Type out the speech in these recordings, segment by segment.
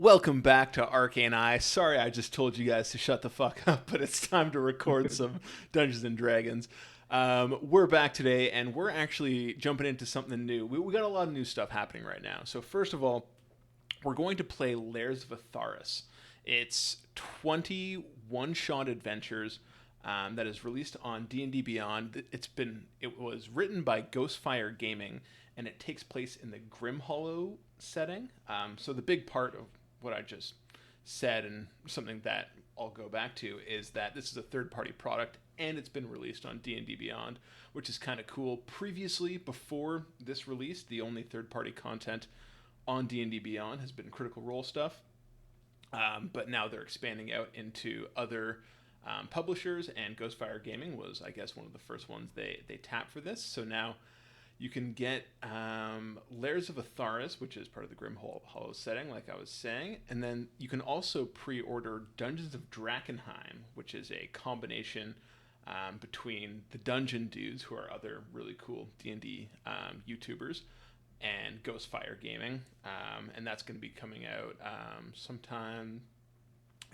Welcome back to Arcane Eye. Sorry I just told you guys to shut the fuck up, but it's time to record some Dungeons and Dragons. We're back today, and we're actually jumping into something new. We got a lot of new stuff happening right now. So first of all, we're going to play Lairs of Etharis. It's 20 one-shot adventures that is released on D&D Beyond. It was written by Ghostfire Gaming, and it takes place in the Grim Hollow setting. So the big part of what I just said, and something that I'll go back to, is that this is a third-party product, and it's been released on D&D Beyond, which is kind of cool. Previously, before this release, the only third-party content on D&D Beyond has been Critical Role stuff, but now they're expanding out into other publishers, and Ghostfire Gaming was, I guess, one of the first ones they tapped for this. So now you can get Lairs of Etharis, which is part of the Grim Hollow setting, like I was saying. And then you can also pre-order Dungeons of Drakkenheim, which is a combination between the Dungeon Dudes, who are other really cool D&D YouTubers, and Ghostfire Gaming. And that's going to be coming out sometime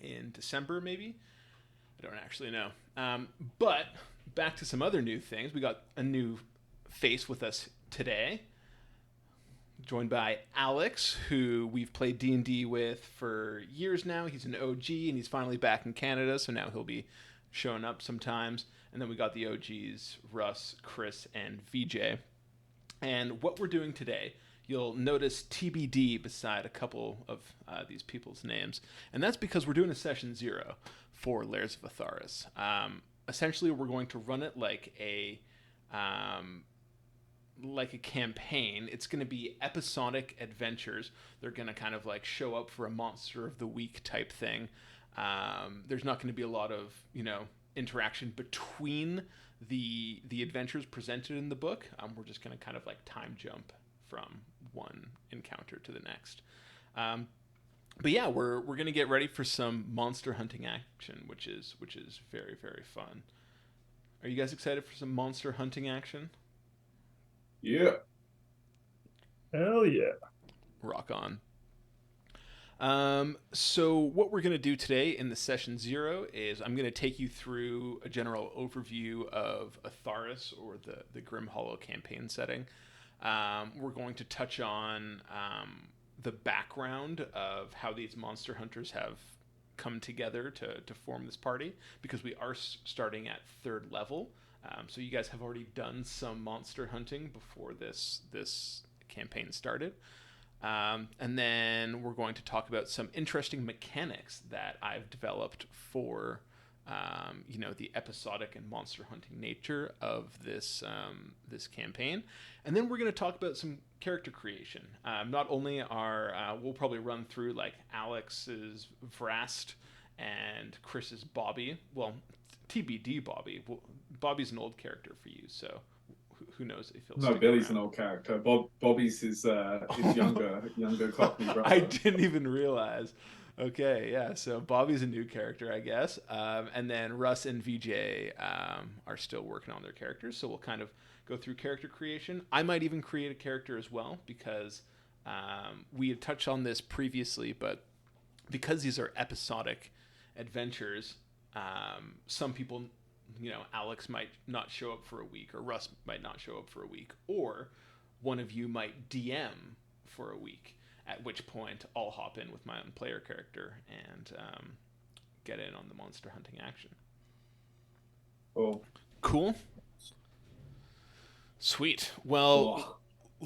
in December, maybe? I don't actually know. But back to some other new things. We got a new face with us today, joined by Alex, who we've played D&D with for years now. He's an OG, and he's finally back in Canada, so now he'll be showing up sometimes. And then we got the OGs, Russ, Chris, and VJ. And what we're doing today, you'll notice TBD beside a couple of these people's names, and that's because we're doing a session 0 for Lairs of Etharis. Essentially, we're going to run it like a campaign. It's going to be episodic adventures. They're going to kind of like show up for a monster of the week type thing. There's not going to be a lot of, interaction between the adventures presented in the book. We're just going to kind of like time jump from one encounter to the next. But yeah, we're going to get ready for some monster hunting action, which is very, very fun. Are you guys excited for some monster hunting action? Yeah. Hell yeah. Rock on. So what we're going to do today in the session 0 is I'm going to take you through a general overview of Etharis, or the Grim Hollow campaign setting. We're going to touch on the background of how these monster hunters have come together to form this party, because we are starting at 3rd level. So you guys have already done some monster hunting before this campaign started. And then we're going to talk about some interesting mechanics that I've developed for, the episodic and monster hunting nature of this campaign. And then we're going to talk about some character creation. Not only we'll probably run through like Alex's Vrast and Chris's Bobby. Well, TBD Bobby. Well, Bobby's an old character for you, so who knows if he'll No, Billy's an old character. Bobby's his younger Cockney brother. I didn't even realize. Okay, yeah, so Bobby's a new character, I guess. And then Russ and VJ are still working on their characters, so we'll kind of go through character creation. I might even create a character as well, because we had touched on this previously, but because these are episodic adventures, some people, Alex might not show up for a week, or Russ might not show up for a week, or one of you might DM for a week, at which point I'll hop in with my own player character and get in on the monster hunting action. Oh. Cool? Sweet. Well,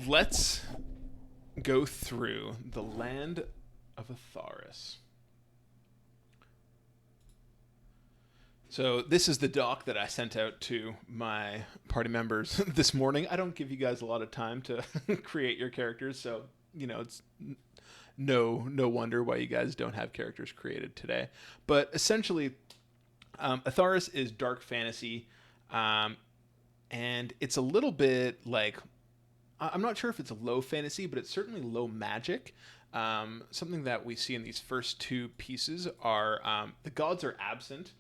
let's go through the land of Etharis. So this is the doc that I sent out to my party members this morning. I don't give you guys a lot of time to create your characters, so it's no wonder why you guys don't have characters created today. But essentially, Etharis is dark fantasy, and it's a little bit like, I'm not sure if it's a low fantasy, but it's certainly low magic. Something that we see in these first 2 pieces are the gods are absent.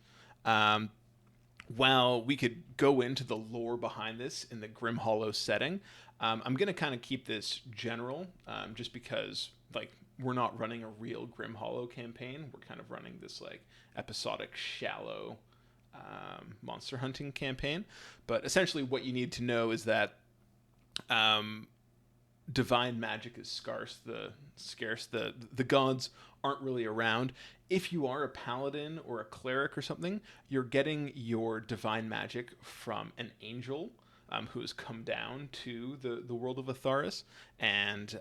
While we could go into the lore behind this in the Grim Hollow setting, I'm going to kind of keep this general, just because, like, we're not running a real Grim Hollow campaign. We're kind of running this like episodic, shallow monster hunting campaign. But essentially, what you need to know is that divine magic is scarce. The gods aren't really around. If you are a paladin or a cleric or something, you're getting your divine magic from an angel who has come down to the world of Etharis, and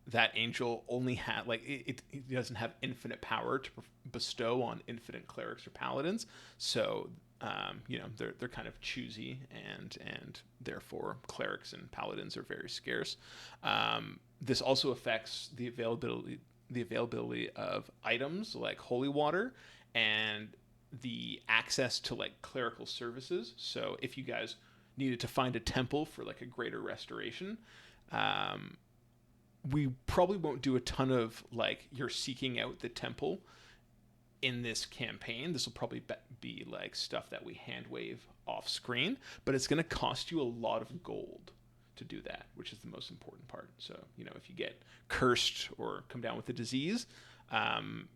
that angel only it doesn't have infinite power to bestow on infinite clerics or paladins. So they're kind of choosy, and therefore clerics and paladins are very scarce. This also affects the availability of items like holy water and the access to like clerical services. So if you guys needed to find a temple for like a greater restoration, we probably won't do a ton of like you're seeking out the temple in this campaign. This will probably be like stuff that we hand wave off screen, but it's going to cost you a lot of gold to do that, which is the most important part. So, if you get cursed or come down with a disease,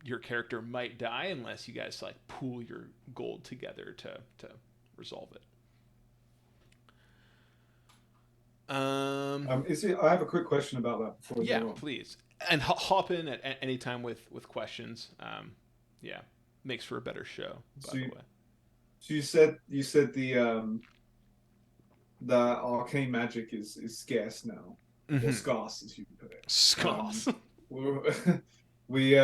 your character might die unless you guys like pool your gold together to resolve it. I have a quick question about that before we go on. Please, and hop in at any time with questions. Makes for a better show. By the way. So you said the arcane magic is scarce now, or scarce as you put it. Scarce. We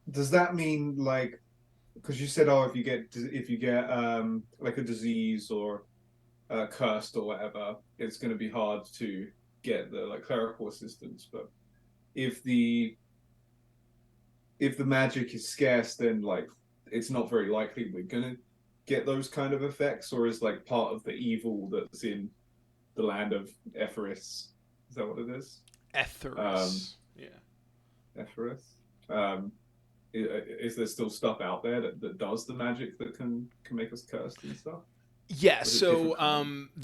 does that mean like, because you said if you get like a disease or cursed or whatever, it's going to be hard to get the like clerical assistance. But if the magic is scarce, then like it's not very likely we're going to get those kind of effects, or is like part of the evil that's in the land of Etharis. Is that what it is? Etharis. Etharis. Is there still stuff out there that does the magic that can make us cursed and stuff? Yeah, so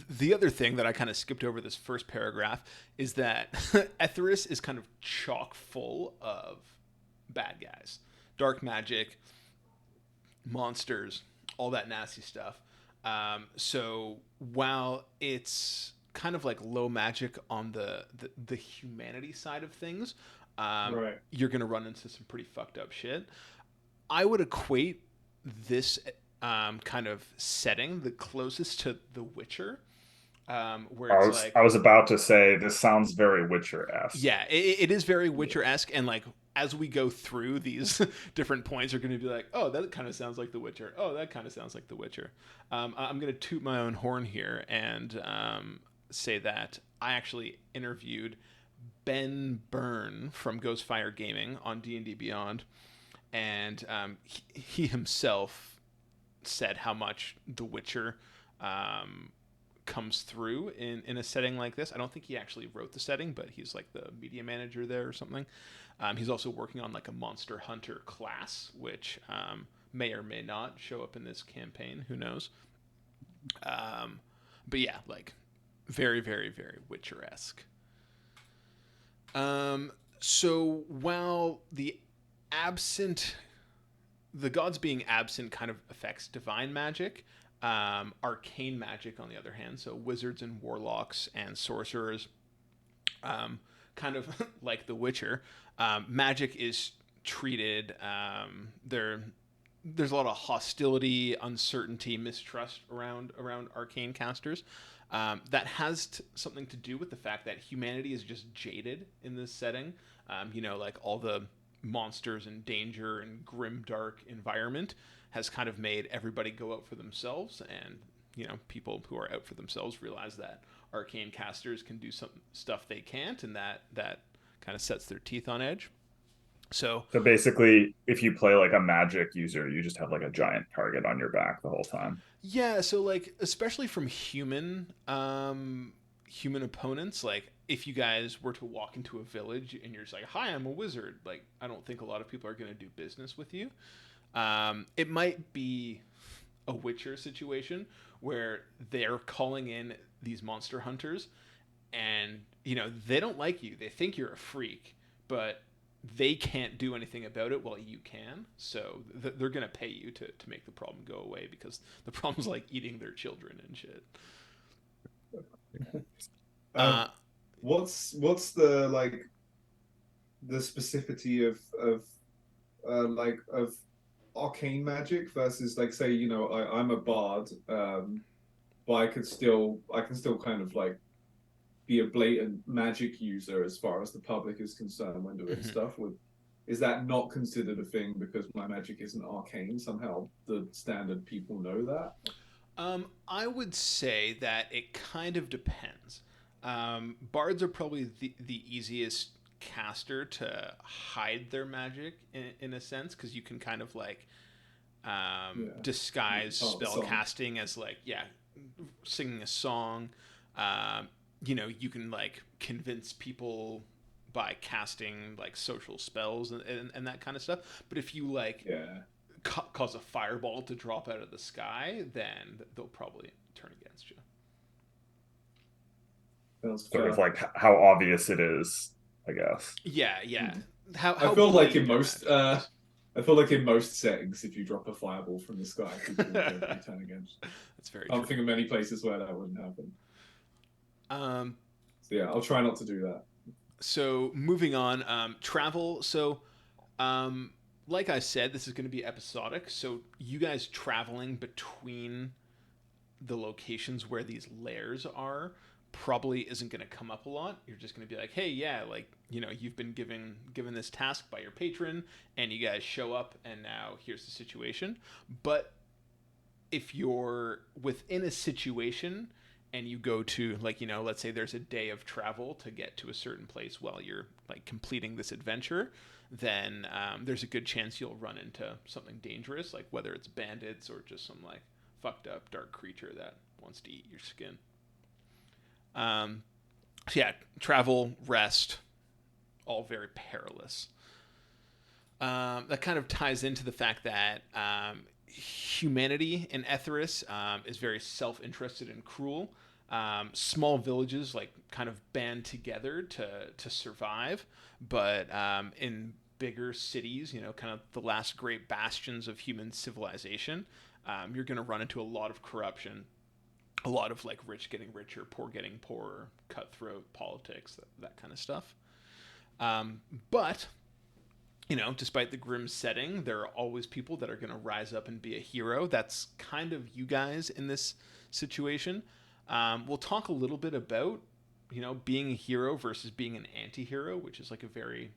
the other thing that I kind of skipped over this first paragraph is that Etharis is kind of chock full of bad guys. Dark magic, monsters, all that nasty stuff. So while it's kind of like low magic on the humanity side of things, right, you're going to run into some pretty fucked up shit. I would equate this kind of setting the closest to The Witcher, where I was about to say this sounds very Witcher-esque. Yeah, it is very Witcher-esque, and like as we go through these different points, you're going to be like, oh, that kind of sounds like The Witcher. Oh, that kind of sounds like The Witcher. I'm going to toot my own horn here and say that I actually interviewed Ben Byrne from Ghostfire Gaming on D&D Beyond, and he himself said how much The Witcher comes through in a setting like this. I don't think he actually wrote the setting, but he's like the media manager there or something. He's also working on like a monster hunter class, which may or may not show up in this campaign. Who knows? But yeah, like very, very, very Witcher-esque. So while the gods being absent kind of affects divine magic, arcane magic on the other hand, so wizards and warlocks and sorcerers, kind of like The Witcher, magic is treated, there's a lot of hostility, uncertainty, mistrust around arcane casters. That has something to do with the fact that humanity is just jaded in this setting. Like all the monsters and danger and grim dark environment has kind of made everybody go out for themselves, and people who are out for themselves realize that arcane casters can do some stuff they can't, and that kind of sets their teeth on edge. So basically, if you play like a magic user, you just have like a giant target on your back the whole time. Yeah, so like especially from human opponents, like if you guys were to walk into a village and you're just like, "Hi, I'm a wizard," like I don't think a lot of people are going to do business with you. It might be a Witcher situation where they're calling in these monster hunters, and they don't like you. They think you're a freak, but they can't do anything about it while you can. So they're gonna pay you to make the problem go away, because the problem's like eating their children and shit. What's the the specificity of arcane magic versus, like, say, I'm a bard, but I can still kind of like be a blatant magic user as far as the public is concerned when doing stuff. Is that not considered a thing because my magic isn't arcane? Somehow the standard people know that. I would say that it kind of depends. Bards are probably the easiest caster to hide their magic in a sense, because you can kind of like disguise spell casting as like singing a song. You can like convince people by casting like social spells and that kind of stuff. But if you like cause a fireball to drop out of the sky, then they'll probably turn against you. Sort of like how obvious it is, I guess. Yeah. How I feel like in most settings, if you drop a fireball from the sky, people will turn against. That's very true. I don't think of many places where that wouldn't happen. So yeah, I'll try not to do that. So moving on, travel. So, like I said, this is going to be episodic. So you guys traveling between the locations where these lairs are probably isn't going to come up a lot. You're just going to be like, hey, you've been given this task by your patron, and you guys show up, and now here's the situation. But if you're within a situation and you go to, like, let's say there's a day of travel to get to a certain place while you're like completing this adventure, then there's a good chance you'll run into something dangerous, like whether it's bandits or just some like fucked up dark creature that wants to eat your skin. Travel, rest, all very perilous. That kind of ties into the fact that humanity in Etharis is very self-interested and cruel. Small villages like kind of band together to survive, but in bigger cities, kind of the last great bastions of human civilization, you're going to run into a lot of corruption, a lot of like rich getting richer, poor getting poorer, cutthroat politics, that kind of stuff. But despite the grim setting, there are always people that are going to rise up and be a hero. That's kind of you guys in this situation. We'll talk a little bit about, being a hero versus being an anti-hero, which is like a very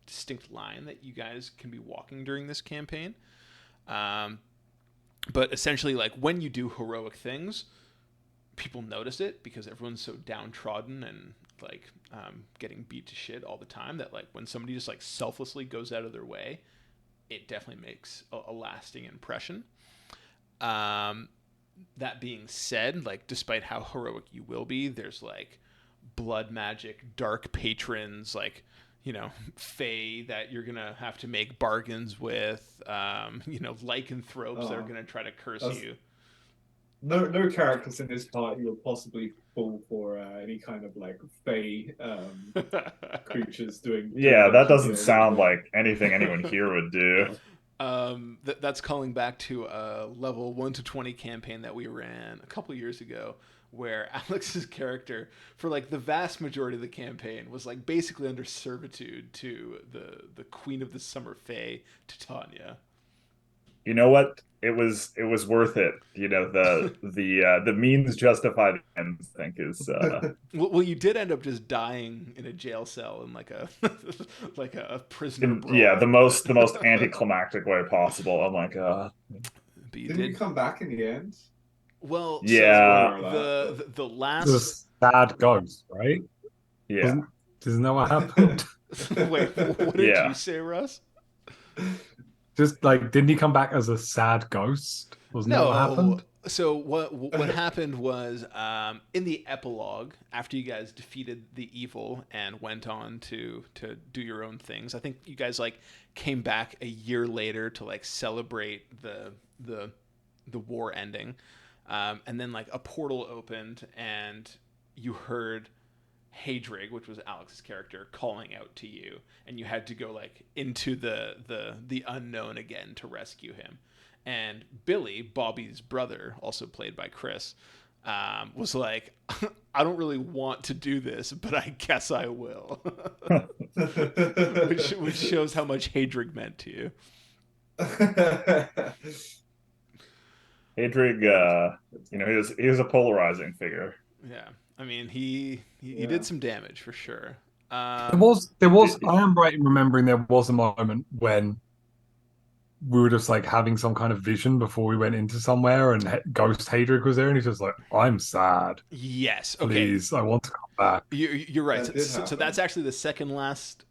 distinct line that you guys can be walking during this campaign. But essentially, like, when you do heroic things, people notice it because everyone's so downtrodden and like getting beat to shit all the time that like when somebody just like selflessly goes out of their way, it definitely makes a lasting impression. That being said, like, despite how heroic you will be, there's like blood magic, dark patrons, like, fae that you're gonna have to make bargains with, lycanthropes that are gonna try to curse you. No characters in this party will possibly fall for any kind of like fae creatures doing. That doesn't sound like anything anyone here would do. That's calling back to a level 1 to 20 campaign that we ran a couple years ago, where Alex's character, for like the vast majority of the campaign, was like basically under servitude to the Queen of the Summer Fae, Titania. You know what? It was worth it. The means justify the ends, I think, is well, you did end up just dying in a jail cell in like a like a prisoner brawl. Yeah, the most anticlimactic way possible. I'm like, but you didn't you come back in the end? Well, yeah, so the last, the sad ghost, right? Yeah, isn't that what happened? Wait, what did you say, Russ? Just like, didn't he come back as a sad ghost? Wasn't that what happened? So what happened was, in the epilogue, after you guys defeated the evil and went on to do your own things, I think you guys like came back a year later to like celebrate the war ending, and then like a portal opened and you heard Hadrig, which was Alex's character, calling out to you, and you had to go like into the unknown again to rescue him. And Billy, Bobby's brother, also played by Chris, was like, I don't really want to do this, but I guess I will. which shows how much Hadrig meant to you. Hadrig, he was a polarizing figure. Yeah, I mean, he did some damage for sure. There was. I am right in remembering there was a moment when we were just like having some kind of vision before we went into somewhere, and Ghost Hadric was there, and he's just like, "I'm sad. Yes, okay. Please, I want to come back." You're right. So that's actually the second last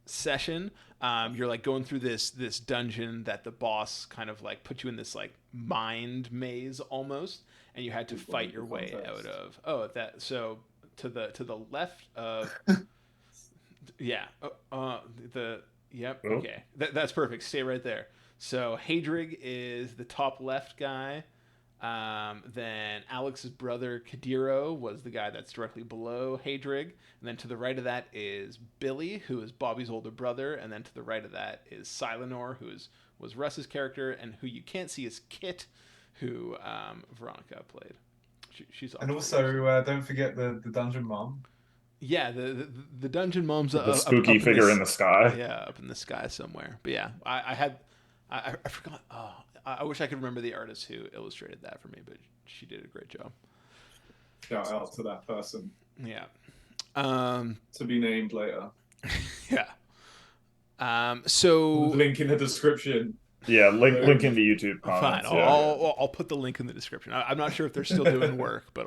session. You're like going through this dungeon that the boss kind of like put you in this like mind maze almost, and you had to fight your way out of. Oh, that so to the left of. Yeah. Yep. Okay. That's perfect. Stay right there. So Hadrig is the top left guy. Then Alex's brother Kadiro was the guy that's directly below Hadrig. And then to the right of that is Billy, who is Bobby's older brother. And then to the right of that is Silenor, who was Russ's character. And who you can't see is Kit, who Veronica played. She's and also don't forget the dungeon mom. Yeah, the dungeon mom's the spooky figure in the sky. Yeah, up in the sky somewhere. But yeah, I forgot. Oh, I wish I could remember the artist who illustrated that for me, but she did a great job. Shout out to that person. Yeah. To be named later. Yeah. So link in the description. Yeah, link in the YouTube comments. Fine, I'll put the link in the description. I'm not sure if they're still doing work, but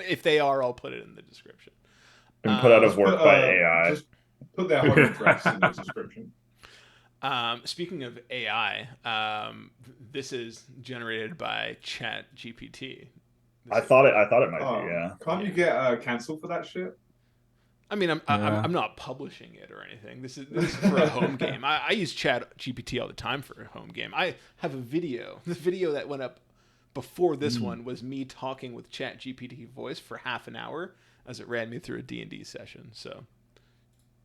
if they are, I'll put it in the description. Been put out of work by AI. Just put their home address in the description. Speaking of AI, this is generated by ChatGPT. I thought it might be. Yeah. Can't you get cancelled for that shit? I mean, I'm not publishing it or anything. This is for a home game. I use ChatGPT all the time for a home game. I have a video. The video that went up before this one was me talking with ChatGPT voice for half an hour as it ran me through a D&D session. So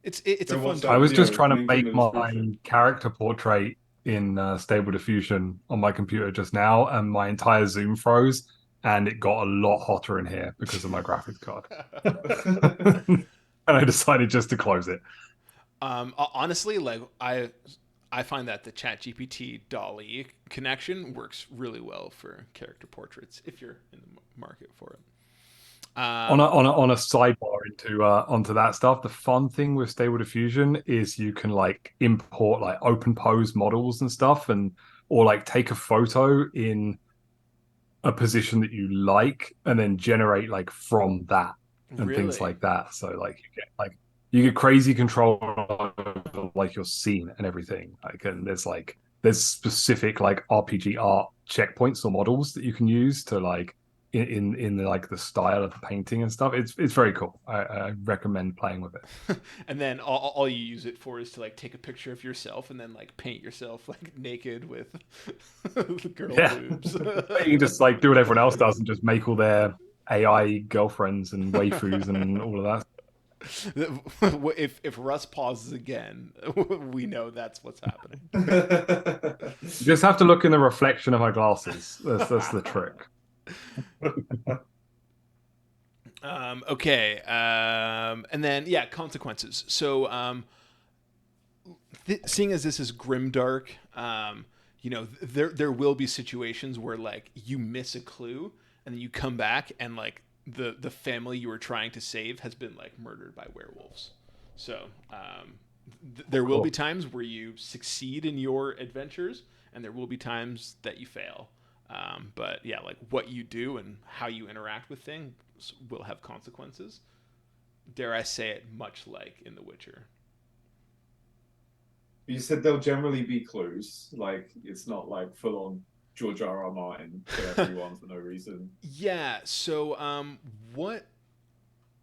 it's a fun time. I was just trying to make my character portrait in Stable Diffusion on my computer just now, and my entire Zoom froze, and it got a lot hotter in here because of my graphics card. And I decided just to close it. Honestly, like I find that the ChatGPT DALL-E connection works really well for character portraits if you're in the market for it. On a sidebar onto that stuff, the fun thing with Stable Diffusion is you can like import like open pose models and stuff, or like take a photo in a position that you like and then generate like from that and things like that. So like you get crazy control over like your scene and everything. Like, and there's specific like RPG art checkpoints or models that you can use to like in like the style of the painting and stuff. It's very cool. I recommend playing with it. And then all you use it for is to like take a picture of yourself and then like paint yourself like naked with girl boobs. You can just like do what everyone else does and just make all their AI girlfriends and waifus and all of that. If Russ pauses again, we know that's what's happening. You just have to look in the reflection of my glasses. That's the trick. Okay. And then consequences. So seeing as this is grimdark, there will be situations where like you miss a clue and then you come back and like the family you were trying to save has been like murdered by werewolves. So there will be times where you succeed in your adventures and there will be times that you fail. But yeah, like what you do and how you interact with things will have consequences. Dare I say it, much like in The Witcher. You said there'll generally be clues. Like it's not like full on George R.R. Martin for everyone for no reason. Yeah. So what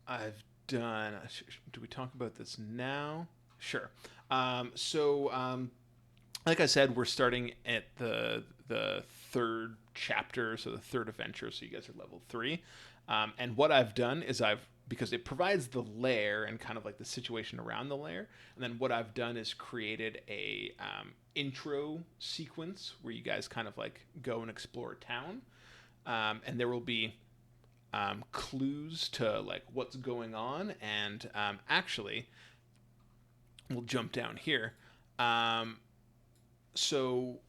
I've done. Do we talk about this now? Sure. Like I said, we're starting at the third chapter, so the third adventure. So you guys are level 3. And what I've done is because it provides the lair and kind of like the situation around the lair. And then what I've done is created a intro sequence where you guys kind of like go and explore a town. And there will be clues to like what's going on. And actually, we'll jump down here. So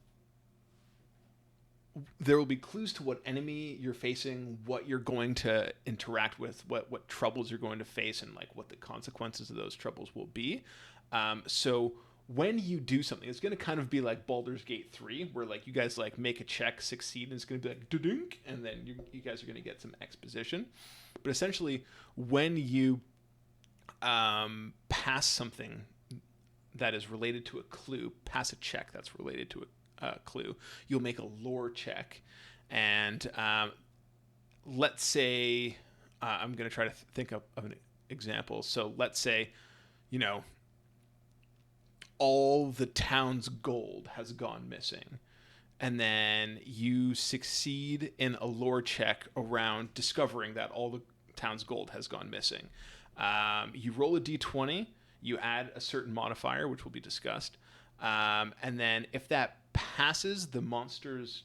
there will be clues to what enemy you're facing, what you're going to interact with, what troubles you're going to face, and like what the consequences of those troubles will be. So when you do something, it's going to kind of be like Baldur's Gate 3, where like you guys like make a check, succeed, and it's going to be like dunk, and then you guys are going to get some exposition. But essentially, when you pass something that is related to a clue, pass a check that's related to a clue, you'll make a lore check. And let's say, I'm going to try to think of an example. So let's say, all the town's gold has gone missing. And then you succeed in a lore check around discovering that all the town's gold has gone missing. You roll a d20, you add a certain modifier, which will be discussed. And then if that passes the monster's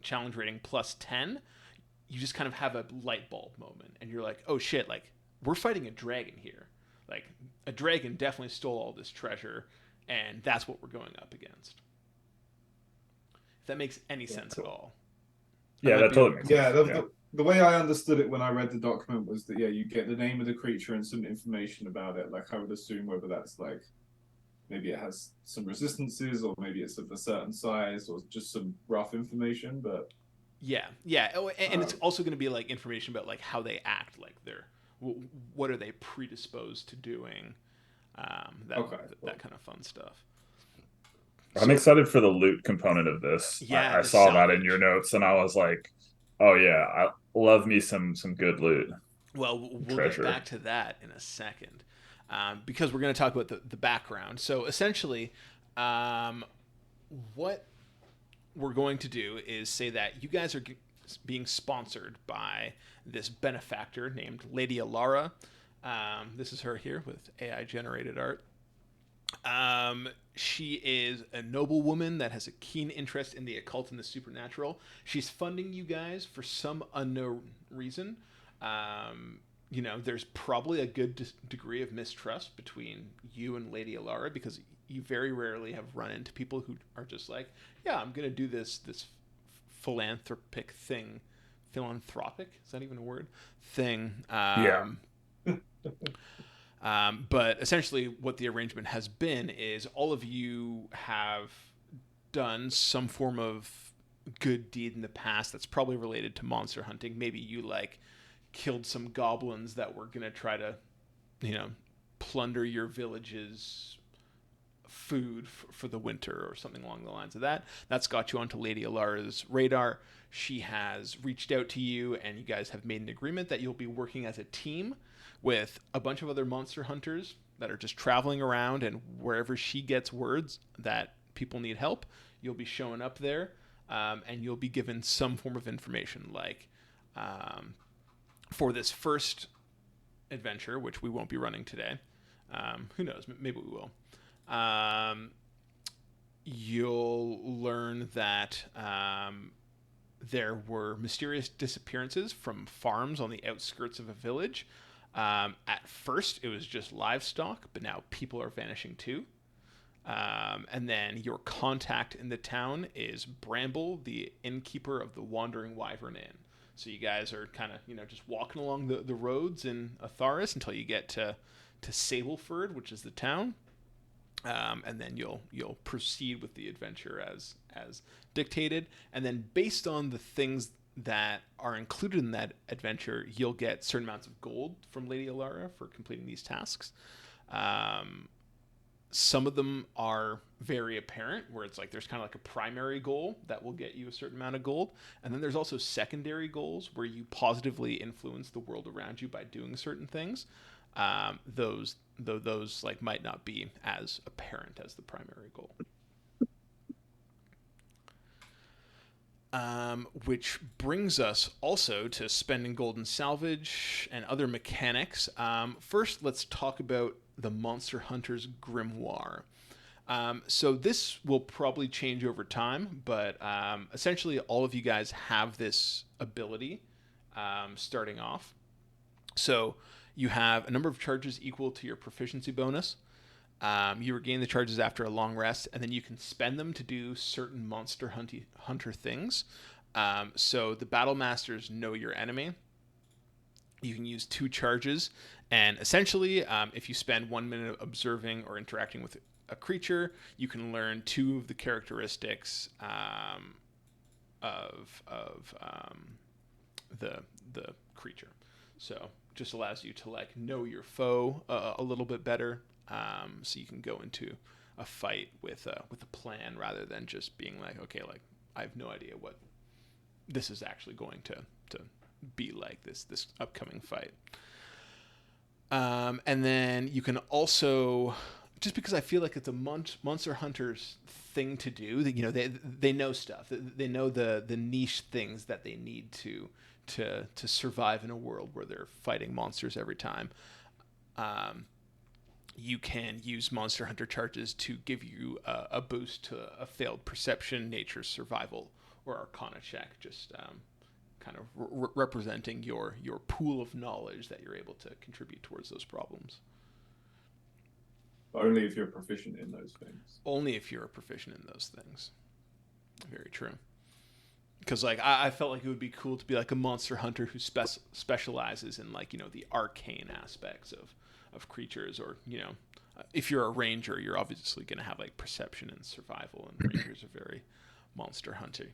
challenge rating plus 10, you just kind of have a light bulb moment. And you're like, oh shit, like we're fighting a dragon here. Like a dragon definitely stole all this treasure, and that's what we're going up against. If that makes any sense at all. Yeah, that totally makes sense. Yeah, the way I understood it when I read the document was that, you get the name of the creature and some information about it. Like I would assume whether that's like, maybe it has some resistances, or maybe it's of a certain size, or just some rough information. But yeah. Oh, and it's also going to be like information about like how they act, like what are they predisposed to doing, that kind of fun stuff. I'm excited for the loot component of this. Yeah, I saw that in your notes, and I was like, oh yeah, I love me some good loot. Well, we'll get back to that in a second. Because we're going to talk about the background. So essentially, what we're going to do is say that you guys are being sponsored by this benefactor named Lady Alara. This is her here with AI-generated art. She is a noble woman that has a keen interest in the occult and the supernatural. She's funding you guys for some unknown reason. There's probably a good degree of mistrust between you and Lady Alara, because you very rarely have run into people who are just like, yeah, I'm going to do this philanthropic thing. Philanthropic? Is that even a word? Thing. But essentially what the arrangement has been is all of you have done some form of good deed in the past that's probably related to monster hunting. Maybe you like killed some goblins that were going to try to, plunder your village's food for the winter or something along the lines of that. That's got you onto Lady Alara's radar. She has reached out to you, and you guys have made an agreement that you'll be working as a team with a bunch of other monster hunters that are just traveling around, and wherever she gets words that people need help, you'll be showing up there, and you'll be given some form of information, like for this first adventure, which we won't be running today. Who knows? Maybe we will. You'll learn that there were mysterious disappearances from farms on the outskirts of a village. At first, it was just livestock, but now people are vanishing too. And then your contact in the town is Bramble, the innkeeper of the Wandering Wyvern Inn. So you guys are kind of, just walking along the roads in Etharis until you get to Sableford, which is the town. And then you'll proceed with the adventure as dictated. And then based on the things that are included in that adventure, you'll get certain amounts of gold from Lady Alara for completing these tasks. Some of them are very apparent, where it's like there's kind of like a primary goal that will get you a certain amount of gold. And then there's also secondary goals where you positively influence the world around you by doing certain things. Those like might not be as apparent as the primary goal. Which brings us also to spending gold and salvage and other mechanics. First, let's talk about the Monster Hunter's Grimoire. So this will probably change over time, but essentially all of you guys have this ability starting off. So you have a number of charges equal to your proficiency bonus. You regain the charges after a long rest, and then you can spend them to do certain monster hunter things. So the battle masters know your enemy. You can use 2 charges, and essentially, if you spend 1 minute observing or interacting with a creature, you can learn 2 of the characteristics of the creature. So just allows you to like know your foe a little bit better. So you can go into a fight with a plan rather than just being like, okay, like I have no idea what this is actually going to be like this upcoming fight. And then you can also, just because I feel like it's a Monster Hunter's thing to do, that, you know, they know stuff. They know the niche things that they need to survive in a world where they're fighting monsters every time. You can use Monster Hunter charges to give you a boost to a failed perception, nature, survival, or arcana check, just kind of representing your pool of knowledge that you're able to contribute towards those problems. Only if you're proficient in those things. Only if you're proficient in those things. Very true. Because like I felt like it would be cool to be like a monster hunter who specializes in like, you know, the arcane aspects of creatures, or, you know, if you're a ranger, you're obviously going to have like perception and survival, and rangers are very monster hunting.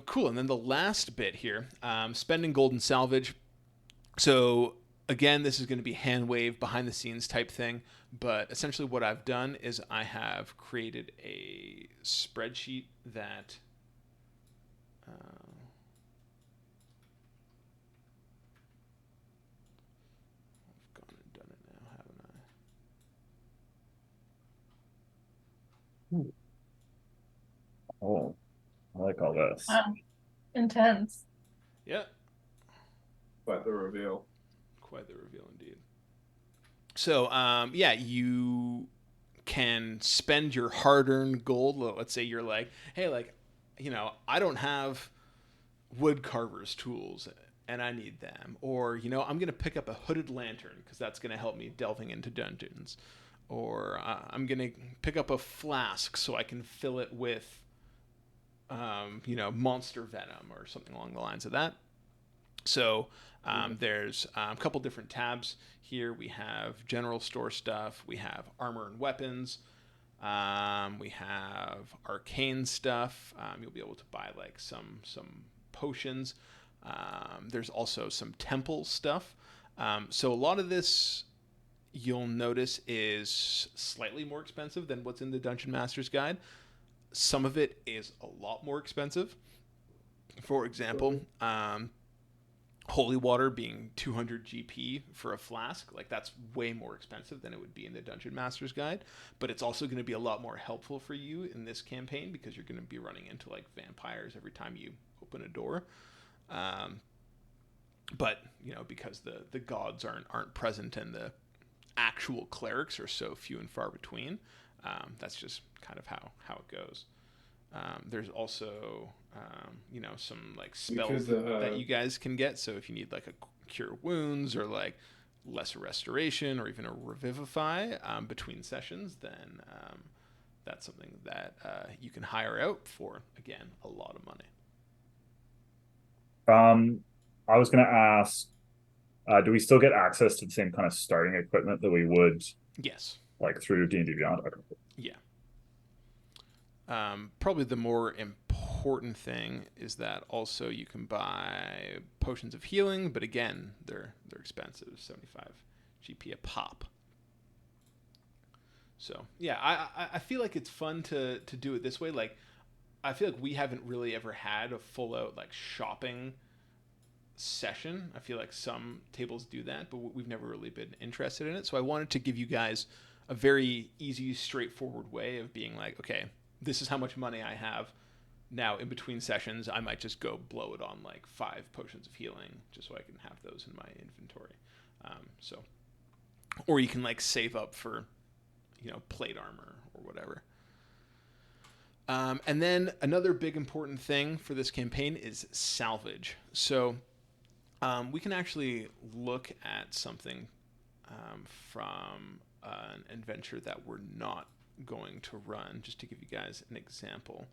Cool. And then the last bit here, spending gold and salvage. So again, this is going to be hand wave, behind the scenes type thing, but essentially what I've done is I have created a spreadsheet that Oh, I like all this. Wow. Intense. Yeah. Quite the reveal. Quite the reveal indeed. So, yeah, you can spend your hard-earned gold. Let's say you're like, hey, like, you know, I don't have wood carver's tools and I need them. Or, you know, I'm going to pick up a hooded lantern because that's going to help me delving into dungeons. Or I'm going to pick up a flask so I can fill it with, you know, monster venom or something along the lines of that. So there's a couple different tabs here. We have general store stuff. We have armor and weapons. We have arcane stuff. You'll be able to buy like some potions. There's also some temple stuff. So a lot of this, you'll notice, is slightly more expensive than what's in the Dungeon Master's Guide. Some of it is a lot more expensive. For example, holy water being 200 GP for a flask, like that's way more expensive than it would be in the Dungeon Master's Guide. But it's also going to be a lot more helpful for you in this campaign because you're going to be running into like vampires every time you open a door. But you know, because the gods aren't present and the actual clerics are so few and far between, that's just kind of how it goes. There's also you know, some like spells that you guys can get. So if you need like a cure wounds or like lesser restoration or even a revivify between sessions, then that's something that you can hire out for, again, a lot of money. I was going to ask, do we still get access to the same kind of starting equipment that we would? Yes. Like through D&D Beyond? Okay. Yeah. Probably the more important thing is that also you can buy potions of healing, but again, they're expensive, 75 GP a pop. So yeah, I feel like it's fun to do it this way. Like, I feel like we haven't really ever had a full out like shopping session. I feel like some tables do that, but we've never really been interested in it. So I wanted to give you guys a very easy, straightforward way of being like, okay, this is how much money I have. Now, in between sessions, I might just go blow it on like 5 potions of healing, just so I can have those in my inventory. Or you can like save up for, plate armor or whatever. And then another big important thing for this campaign is salvage. So we can actually look at something from an adventure that we're not going to run, just to give you guys an example.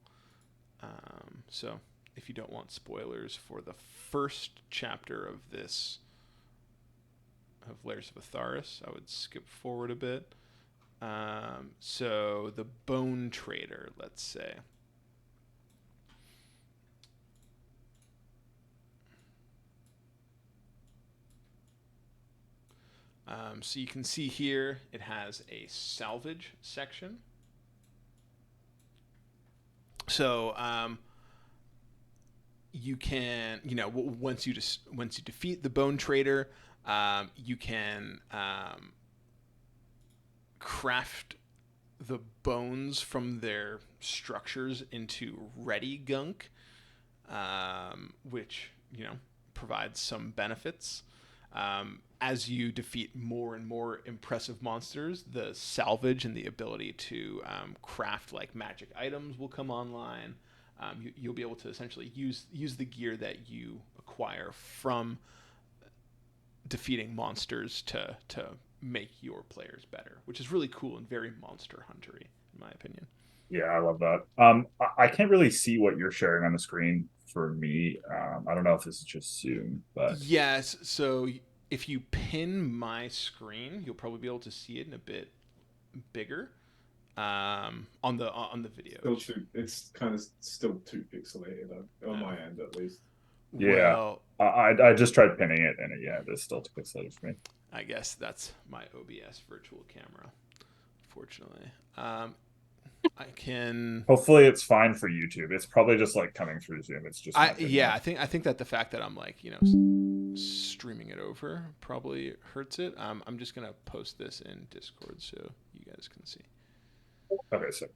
So if you don't want spoilers for the first chapter of this, of Lairs of Etharis, I would skip forward a bit. So the Bone Trader, let's say. So you can see here it has a salvage section. So you can, once you defeat the Bone Trader, you can craft the bones from their structures into ready gunk, which provides some benefits. As you defeat more and more impressive monsters, the salvage and the ability to craft like magic items will come online. You'll be able to essentially use the gear that you acquire from defeating monsters to make your players better, which is really cool and very Monster Hunter-y, in my opinion. Yeah, I love that. I can't really see what you're sharing on the screen for me. I don't know if this is just Zoom, but yes. So if you pin my screen, you'll probably be able to see it in a bit bigger on the video. It's kind of still too pixelated on my end, at least. Yeah. Well, I just tried pinning it, and it's still too pixelated for me. I guess that's my OBS virtual camera, fortunately. I can. Hopefully, it's fine for YouTube. It's probably just like coming through Zoom. It's just I think that the fact that I'm like streaming it over probably hurts it. I'm just gonna post this in Discord so you guys can see. Okay, so.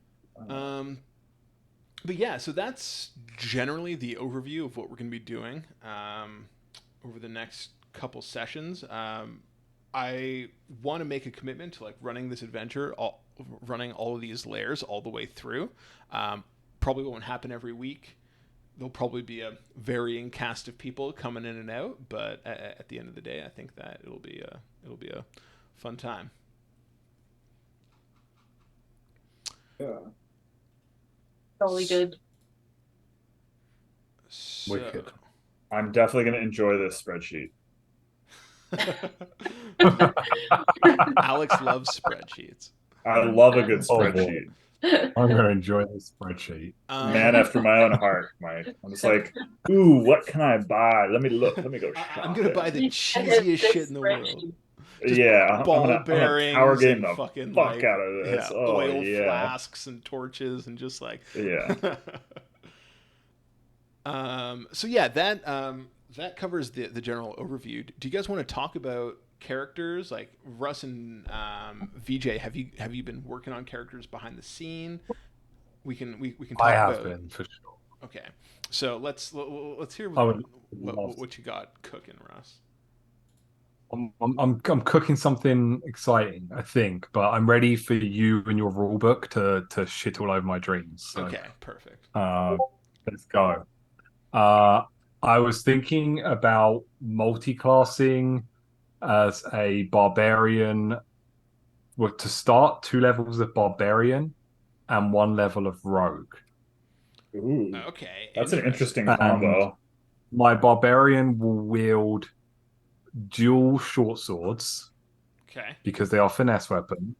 But yeah, so that's generally the overview of what we're going to be doing over the next couple sessions. I want to make a commitment to like running this adventure, running all of these layers all the way through. Probably won't happen every week. There'll probably be a varying cast of people coming in and out, but at the end of the day, I think that it'll be a fun time. Yeah. Totally good. So, Wicked. I'm definitely going to enjoy this spreadsheet. Alex loves spreadsheets. I love a good Oh, boy. spreadsheet. I'm going to enjoy this spreadsheet. Man after my own heart, Mike. I'm just like, ooh, what can I buy? Let me look. Let me go shop. I'm gonna buy the cheesiest shit in the world. Just yeah, ball bearings, power game and the fucking fuck like, out of this. Oh, oil yeah. flasks and torches and just like Yeah. So yeah, that covers the general overview. Do you guys want to talk about characters? Like Russ and VJ, have you been working on characters behind the scene? We can talk I about. have been for sure. Okay, so let's hear love what you got cooking, Russ. I'm cooking something exciting, I think, but I'm ready for you and your rule book to shit all over my dreams. So, Okay, perfect. let's go. I was thinking about multi-classing as a barbarian. Well, to start, 2 levels of barbarian and 1 level of rogue. Ooh, Okay, that's an interesting And combo. my barbarian will wield dual short swords Okay, because they are finesse weapon.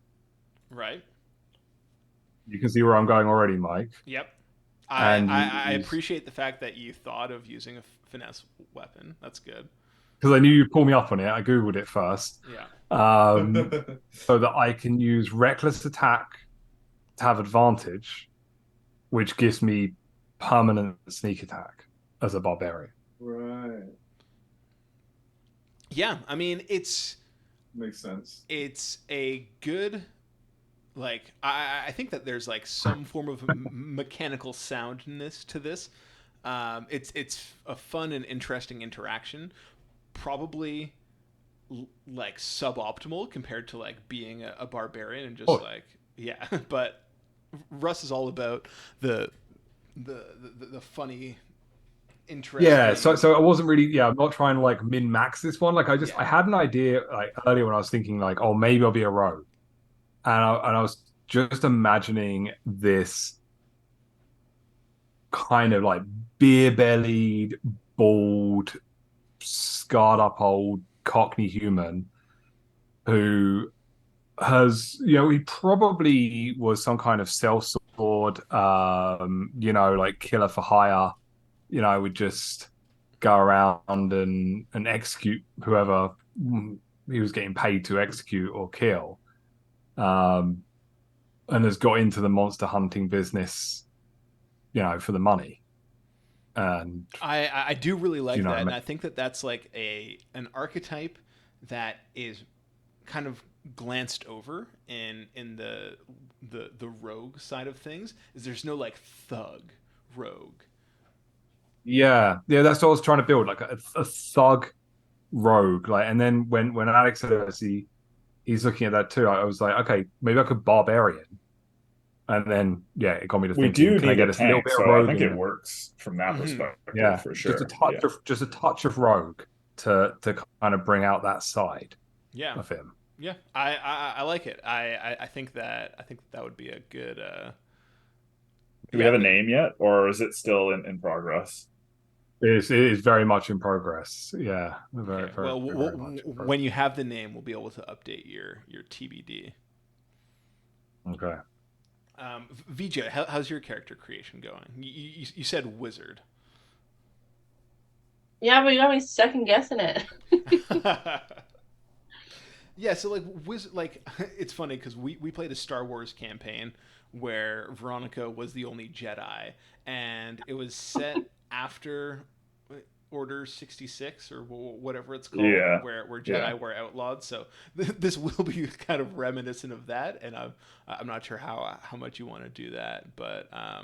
right. You can see where I'm going already, Mike. Yep. And I use- appreciate the fact that you thought of using a finesse weapon. That's good. Because I knew you'd pull me up on it. I googled it first, Yeah. so that I can use reckless attack to have advantage, which gives me permanent sneak attack as a barbarian. Right. Yeah, I mean it's Makes sense. a good like I think that there's like some form of mechanical soundness to this. It's a fun and interesting interaction, probably like suboptimal compared to like being a barbarian and just like yeah. But Russ is all about the funny, interesting. Yeah, so I wasn't really, yeah, I'm not trying to like min max this one. Like I had an idea like earlier when I was thinking like, oh, maybe I'll be a rogue, and I was just imagining this kind of like beer bellied, bald, scarred up old Cockney human who has, he probably was some kind of sellsword, like killer for hire, would just go around and execute whoever he was getting paid to execute or kill, and has got into the monster hunting business, for the money. And I do really like that, and I think that that's like an archetype that is kind of glanced over in the rogue side of things. Is there's no like thug rogue. Yeah, that's what I was trying to build, like a thug rogue. Like, and then when Alex said this, he's looking at that too. I was like, okay, maybe I could barbarian. And then, yeah, it got me to we thinking. do Can I need get a a little tank, bit so of rogue I think in it there? works from that perspective. Yeah, for sure. Just a touch of rogue to kind of bring out that side of him. Yeah, I like it. I think that would be a good. Do we have a name yet, or is it still in progress? It is very much in progress. Yeah, Okay. very Well, very much in when you have the name, we'll be able to update your TBD. Okay. VJ, how's your character creation going? You said wizard. Yeah, but you got me second guessing it. Yeah, so like wizard, like it's funny because we played a Star Wars campaign where Veronica was the only Jedi, and it was set after Order 66 or whatever it's called, Yeah. where Jedi were outlawed. So this will be kind of reminiscent of that, and I'm not sure how much you want to do that, but I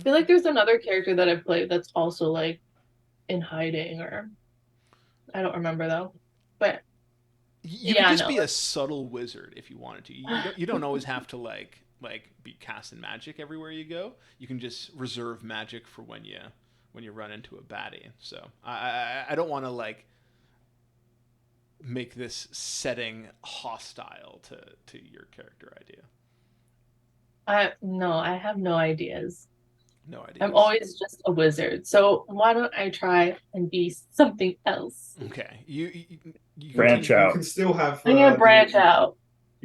feel like there's another character that I've played that's also like in hiding, or I don't remember though. But you could just be a subtle wizard if you wanted to. You don't always have to like be casting magic everywhere you go. You can just reserve magic for when you run into a baddie. So I don't want to like make this setting hostile to your character idea. No, I have no ideas. No idea. I'm always just a wizard. So why don't I try and be something else? Okay. You branch out. You can still have. I'm gonna branch out.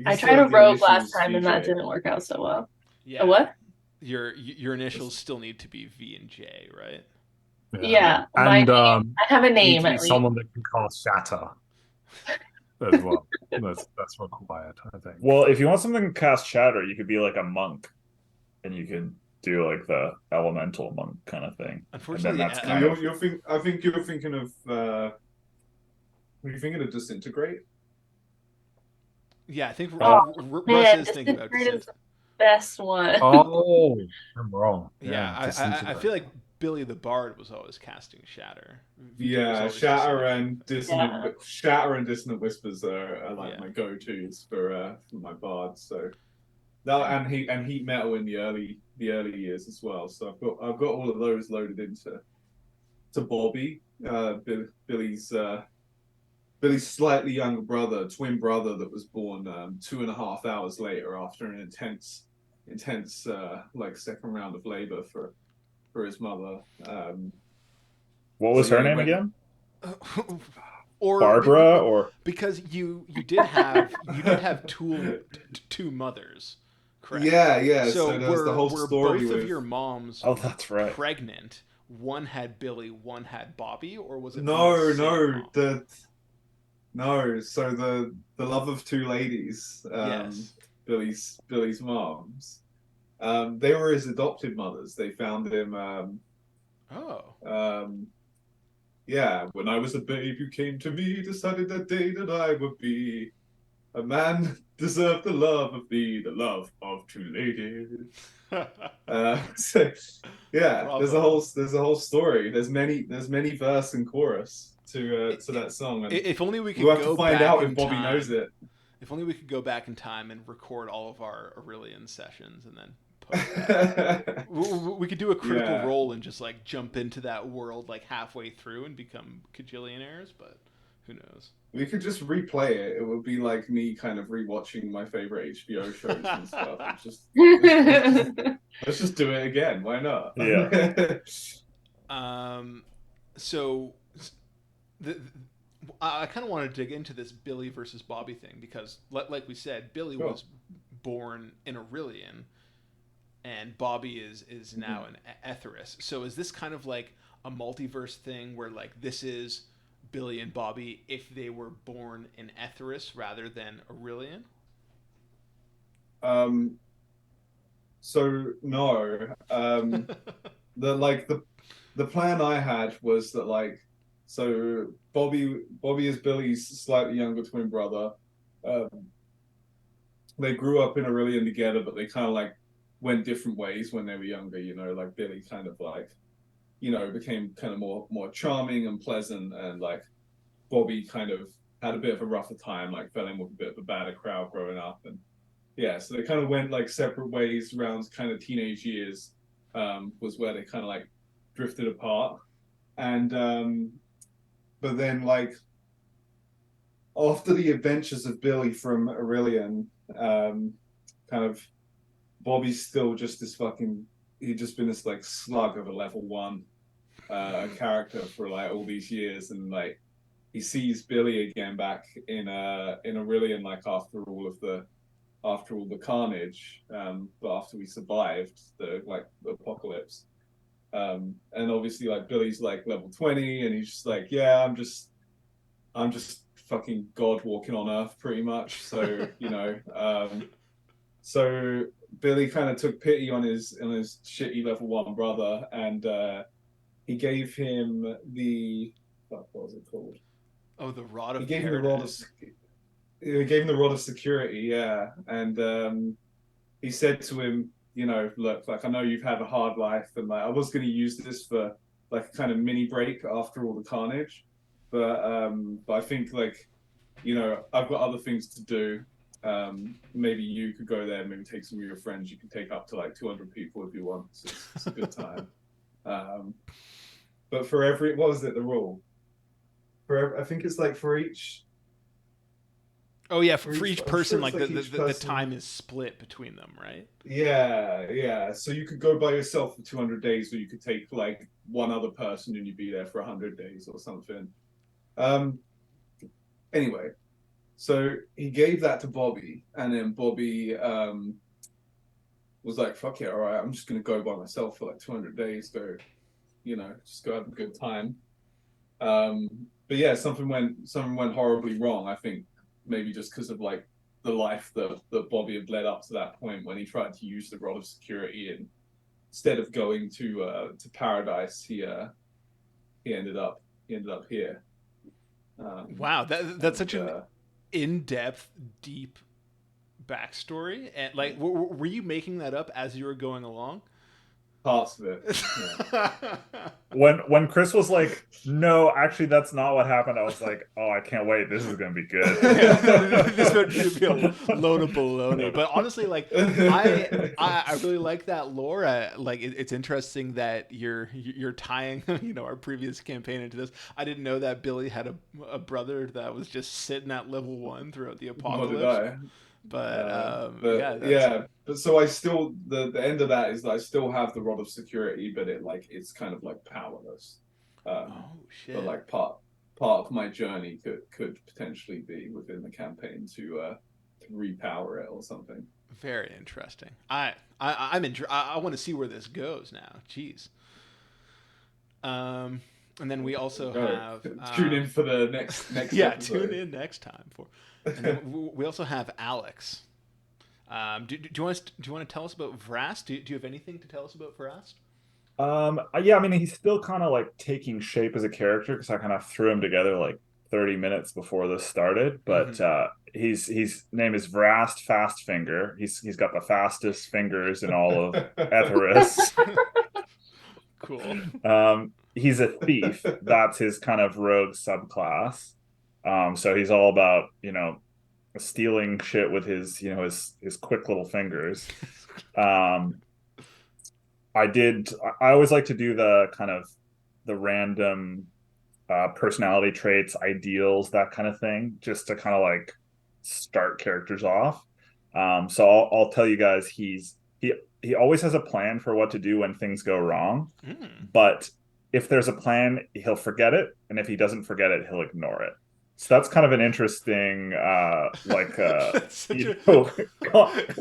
I tried a rogue last time and that didn't work out so well. Yeah. A what? Your initials still need to be V and J, right? Yeah. And I have a name need to at be least. someone that can cast shatter as well. That's required, I think. Well, if you want something to cast shatter, you could be like a monk, and you could do like the elemental monk kind of thing. Unfortunately, that's I think you're thinking of. Are you thinking of disintegrate? Yeah, I think Russ is thinking about Disintegrate is the best one. Oh, I'm wrong. Yeah, I feel like Billy the Bard was always casting shatter. Yeah, shatter and dissonant whispers are like my go-tos for my bards. So that and heat metal in the early years as well. So I've got all of those loaded into Bobby, Billy's slightly younger brother, twin brother that was born 2.5 hours later after an intense like second round of labor for his mother. What was her name again? Or Barbara, or because you did have two mothers, correct? Yeah. So were the whole story both with of your moms that's right. pregnant? One had Billy, one had Bobby, or was it No. So the love of two ladies, yes. Billy's moms, they were his adopted mothers. They found him. Yeah, when I was a babe, you came to me, decided that day that I would be A man deserved the love of thee, the love of two ladies. So yeah, Bravo. there's a whole story. There's many verse and chorus to that song. And If only we could we'll have go to find back out in if Bobby time. knows it. If only we could go back in time and record all of our Aurelian sessions and then post that. We could do a critical role and just like jump into that world like halfway through and become cajillionaires, but who knows? We could just replay it. It would be like me kind of rewatching my favorite HBO shows and stuff. Let's just do it again. Why not? Yeah. So I kind of want to dig into this Billy versus Bobby thing because, like we said, Billy was born in Aurelian, and Bobby is now an Etharis. So is this kind of like a multiverse thing where like this is Billy and Bobby if they were born in Etharis rather than Aurelian? So no. The plan I had was that like, so Bobby is Billy's slightly younger twin brother. They grew up in Aurelian together, but they kind of like went different ways when they were younger. You know, like Billy kind of like, you know, became kind of more charming and pleasant, and like Bobby kind of had a bit of a rougher time, like fell in with a bit of a badder crowd growing up, and yeah, so they kind of went like separate ways around kind of teenage years. Was where they kind of like drifted apart, and but then like after the adventures of Billy from Aurelian, kind of Bobby's still just this fucking, he'd just been this like slug of a level 1 character for like all these years, and like he sees Billy again back in Aurelian, like after all the carnage, but after we survived the apocalypse, and obviously like Billy's like level 20, and he's just like, yeah, I'm just fucking God walking on Earth pretty much. So you know, so Billy kind of took pity on his shitty level 1 brother, and he gave him the what was it called? Oh, the Rod of He gave Paradise. He gave him the Rod of Security, yeah. And he said to him, you know, look, like I know you've had a hard life, and like I was going to use this for like a kind of mini break after all the carnage, but I think like, you know, I've got other things to do. Maybe you could go there, maybe take some of your friends. You can take up to like 200 people if you want. So it's a good time. But for every, what was it, the rule? I think it's like for each. Oh yeah, for each person, sure like the the time is split between them, right? Yeah. So you could go by yourself for 200 days, or you could take like one other person and you'd be there for 100 days or something. Anyway, so he gave that to Bobby, and then Bobby was like, "Fuck it, all right, I'm just gonna go by myself for like 200 days. Go, you know, just go have a good time." But yeah, something went horribly wrong. I think maybe just because of like the life that Bobby had led up to that point when he tried to use the Rod of Security, and instead of going to paradise, he ended up here. Wow, that's such an in-depth, deep backstory. And like, were you making that up as you were going along? Parts of it. Yeah. When Chris was like, "No, actually, that's not what happened," I was like, "Oh, I can't wait. This is gonna be good." This would be a load of baloney. But honestly, like, I really like that lore. Like, it's interesting that you're tying, you know, our previous campaign into this. I didn't know that Billy had a brother that was just sitting at level 1 throughout the apocalypse. Nor did I. But yeah, but so I still, the end of that is that I still have the Rod of Security, but it's kind of like powerless. Oh shit! But like part of my journey could potentially be within the campaign to repower it or something. Very interesting. I want to see where this goes now. Jeez. And then we also have tune in for the next yeah, episode. tune in next time for. And then we also have Alex. Do you want to tell us about Vrast? Do you have anything to tell us about Vrast? Yeah, I mean, he's still kind of like taking shape as a character because I kind of threw him together like 30 minutes before this started, but his name is Vrast Fastfinger. He's got the fastest fingers in all of Etharis. Cool. He's a thief. That's his kind of rogue subclass. So he's all about, stealing shit with his quick little fingers. I always like to do the kind of the random personality traits, ideals, that kind of thing, just to kind of like start characters off. So I'll tell you guys, he always has a plan for what to do when things go wrong. But if there's a plan, he'll forget it, and if he doesn't forget it, he'll ignore it. So that's kind of an interesting,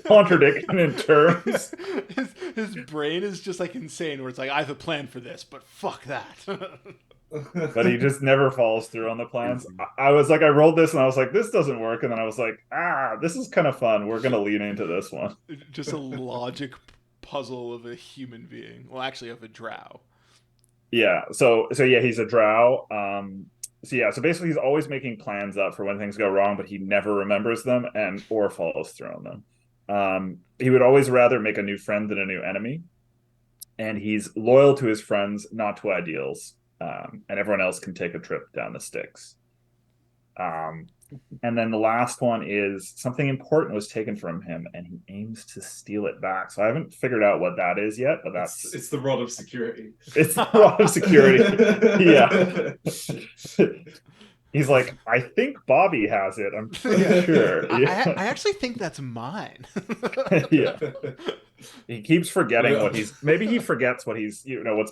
contradiction in terms. His brain is just like insane, where it's like, I have a plan for this, but fuck that. But he just never follows through on the plans. I rolled this and I was like, this doesn't work. And then I was like, this is kind of fun. We're going to lean into this one. Just a logic puzzle of a human being. Well, actually of a drow. Yeah. So yeah, he's a drow. So basically he's always making plans up for when things go wrong, but he never remembers them or follows through on them. He would always rather make a new friend than a new enemy. And he's loyal to his friends, not to ideals. And everyone else can take a trip down the sticks. And then the last one is something important was taken from him, and he aims to steal it back. So I haven't figured out what that is yet, but it's the rod of security. It's the rod of security. Yeah. He's like, I think Bobby has it. I'm pretty sure. Yeah. I actually think that's mine. Yeah. He keeps forgetting maybe he forgets what's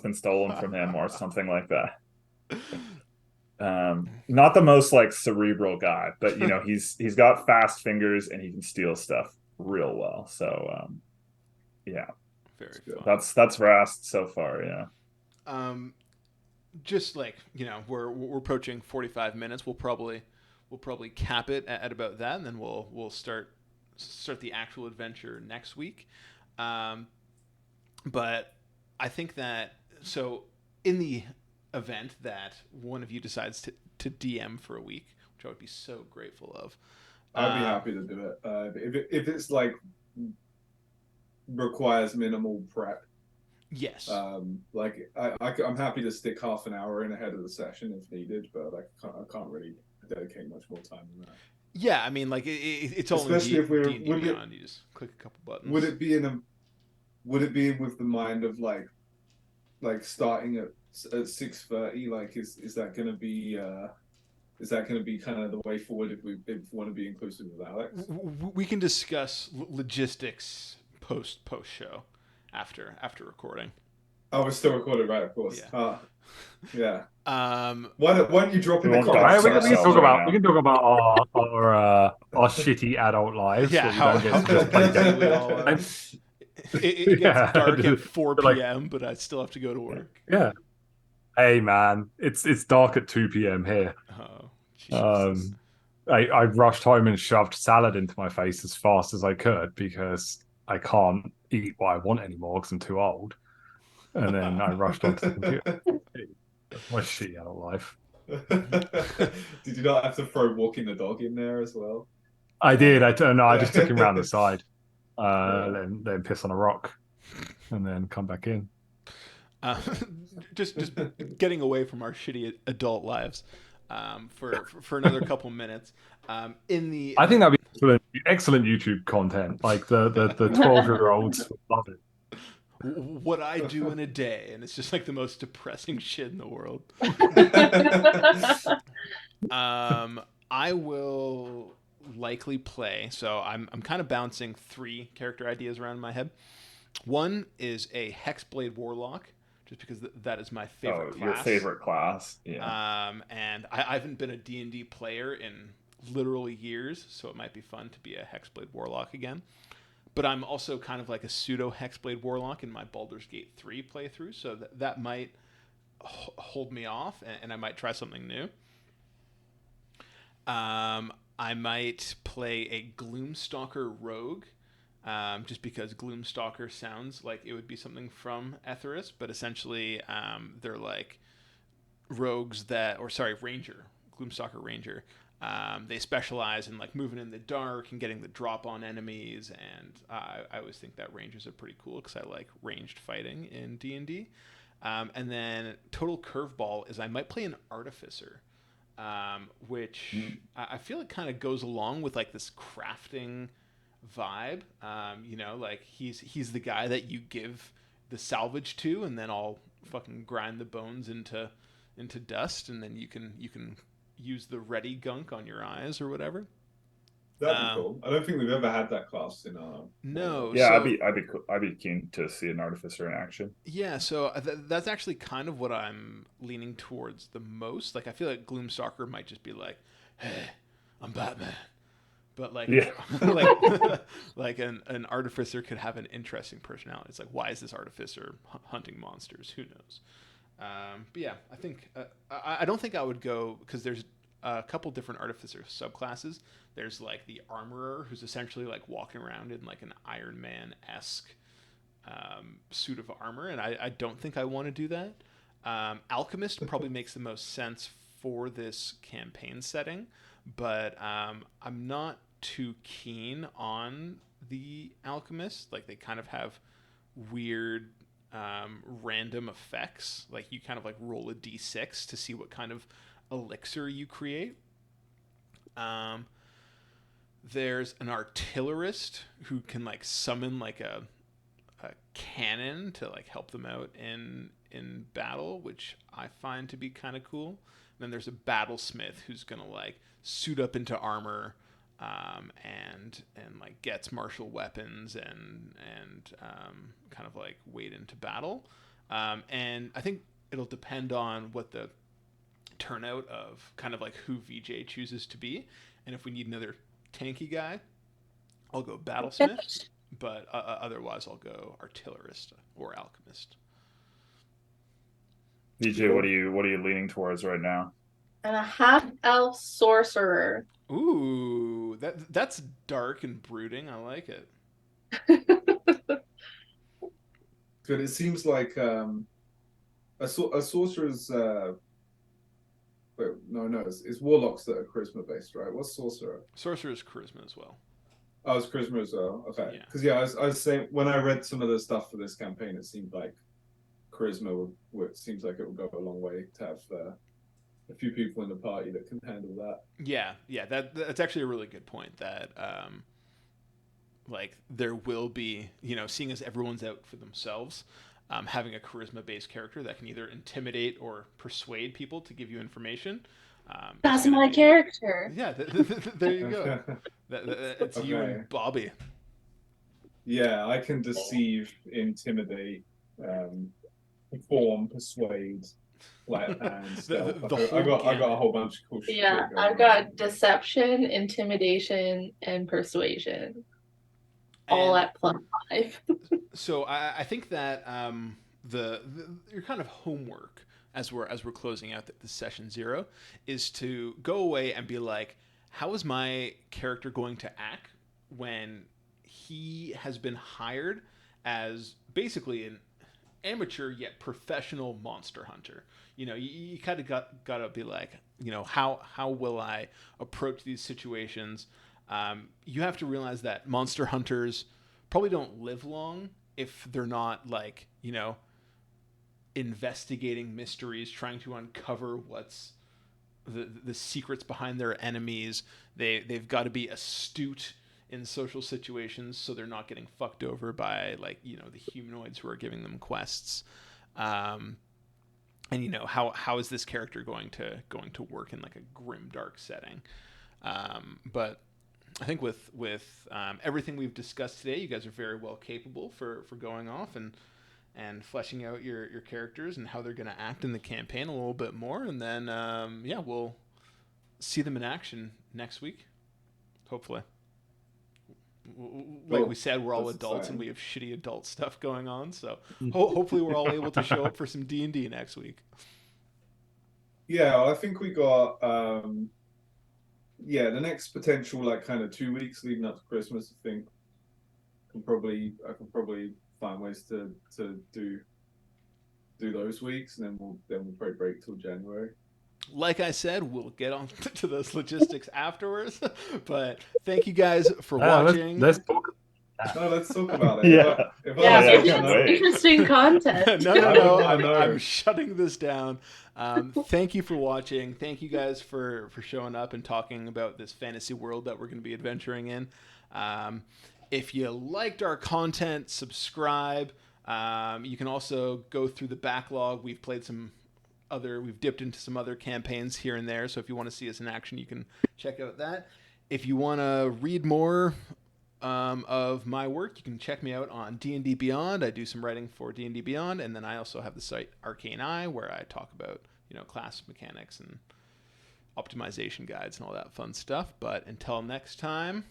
been stolen from him or something like that. Not the most like cerebral guy, but he's got fast fingers and he can steal stuff real well. So yeah. Very fun. That's Rast so far, yeah. Just like, we're approaching 45 minutes. We'll probably cap it at about that, and then we'll start the actual adventure next week. But I think that, so in the event that one of you decides to DM for a week, which I would be so grateful of, I'd be happy to do it. If it's like requires minimal prep. Yes. I'm happy to stick half an hour in ahead of the session if needed, but I can't really dedicate much more time than that. Yeah, I mean, like it's only especially if we're D&D Beyond. You just click a couple buttons. Would it be with the mind of like starting at 6:30? Like, is that going to be kind of the way forward if we want to be inclusive of Alex? We can discuss logistics post show after recording. Oh, we're still recorded, right? Of course. Yeah. Yeah. Why don't you drop in the comments? Right, we can talk about our shitty adult lives. Yeah, it gets dark at 4 p.m., but I still have to go to work. Yeah. Hey man, it's dark at 2 p.m. here. Oh, Jesus. I rushed home and shoved salad into my face as fast as I could because I can't eat what I want anymore because I'm too old. And then I rushed onto the computer. My shitty adult life. Did you not have to throw walking the dog in there as well? I did. I just took him around the side, then piss on a rock, and then come back in. Just getting away from our shitty adult lives for another couple minutes. I think that'd be excellent YouTube content. Like the 12-year-olds would love it. What I do in a day, and it's just like the most depressing shit in the world. I will likely play. So I'm kind of bouncing 3 character ideas around in my head. One is a Hexblade Warlock, just because that is my favorite class. Your favorite class, yeah. And I haven't been a D&D player in literally years, so it might be fun to be a Hexblade Warlock again. But I'm also kind of like a pseudo Hexblade Warlock in my Baldur's Gate 3 playthrough, so that might hold me off, and I might try something new. I might play a Gloomstalker Rogue, just because Gloomstalker sounds like it would be something from Etharis, but essentially they're like ranger Gloomstalker Ranger. They specialize in like moving in the dark and getting the drop on enemies, and I always think that Rangers are pretty cool because I like ranged fighting in D&D. And then total curveball is I might play an Artificer, which I feel it kind of goes along with like this crafting vibe. Like he's the guy that you give the salvage to, and then I'll fucking grind the bones into dust, and then you can use the ready gunk on your eyes or whatever. That'd be cool. I don't think we've ever had that class in our. No. Yeah, so, I'd be keen to see an Artificer in action. Yeah, so that's actually kind of what I'm leaning towards the most. Like, I feel like Gloomstalker might just be like, "Hey, I'm Batman," but like, Yeah. like an Artificer could have an interesting personality. It's like, why is this Artificer hunting monsters? Who knows? But yeah, I think I don't think I would go because there's a couple different Artificer subclasses. There's like the Armorer, who's essentially like walking around in like an Iron Man-esque suit of armor, and I don't think I want to do that. Alchemist probably makes the most sense for this campaign setting, but I'm not too keen on the Alchemist. Like, they kind of have weird random effects. Like, you kind of like roll a d6 to see what kind of elixir you create. There's an artillerist who can like summon like a cannon to like help them out in battle, which I find to be kind of cool. And then there's a battlesmith who's gonna like suit up into armor and like gets martial weapons and kind of like wade into battle. And I think it'll depend on what the turnout of kind of like who VJ chooses to be, and if we need another tanky guy, I'll go battlesmith, but otherwise I'll go artillerist or alchemist. DJ, what are you leaning towards right now? And a half-elf sorcerer. Ooh, that's dark and brooding. I like it. Good. It seems like a sorcerer's. Wait, no, it's warlocks that are charisma based, right? What's sorcerer? Sorcerer's charisma as well. Oh, it's charisma as well. Okay. Yeah. Because I was saying when I read some of the stuff for this campaign, it seemed like charisma seems like it would go a long way to have a few people in the party that can handle that. Yeah, that's actually a really good point. That like there will be, seeing as everyone's out for themselves, having a charisma-based character that can either intimidate or persuade people to give you information. That's my character. Yeah, there you go. It's Okay. you and Bobby. Yeah, I can deceive, intimidate, perform, persuade, sleight of hand, stealth. I got a whole bunch of cool shit. Yeah, I've got deception, intimidation, and persuasion. All at +5. So I think that your kind of homework as we're closing out the session 0 is to go away and be like, how is my character going to act when he has been hired as basically an amateur yet professional monster hunter? You kind of gotta be like, how will I approach these situations? You have to realize that monster hunters probably don't live long if they're not like, investigating mysteries, trying to uncover what's the secrets behind their enemies. They've got to be astute in social situations so they're not getting fucked over by like, the humanoids who are giving them quests. And how is this character going to work in like a grim dark setting? But I think with everything we've discussed today, you guys are very well capable for going off and fleshing out your characters and how they're going to act in the campaign a little bit more. And then, we'll see them in action next week, hopefully. Like we said, we're all adults and we have shitty adult stuff going on. So hopefully we're all able to show up for some D&D next week. Yeah, I think we got... the next potential like kind of 2 weeks leading up to Christmas, I think I can probably find ways to do those weeks, and then we'll probably break till January. like I said, we'll get on to those logistics afterwards. But thank you guys for watching. Let's talk. No, let's talk about it. Yeah. Yeah, I maybe can't that's wait. interesting content. No. I know. I'm shutting this down. Thank you for watching. Thank you guys for showing up and talking about this fantasy world that we're going to be adventuring in. If you liked our content, subscribe. You can also go through the backlog. We've dipped into some other campaigns here and there. So if you want to see us in action, you can check out that. If you want to read more of my work, you can check me out on D&D Beyond. I do some writing for D&D Beyond, and then I also have the site Arcane Eye, where I talk about class mechanics and optimization guides and all that fun stuff. But until next time,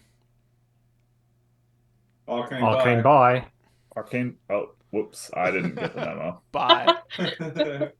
Arcane Bye. Arcane. Oh, whoops! I didn't get the memo. bye. bye.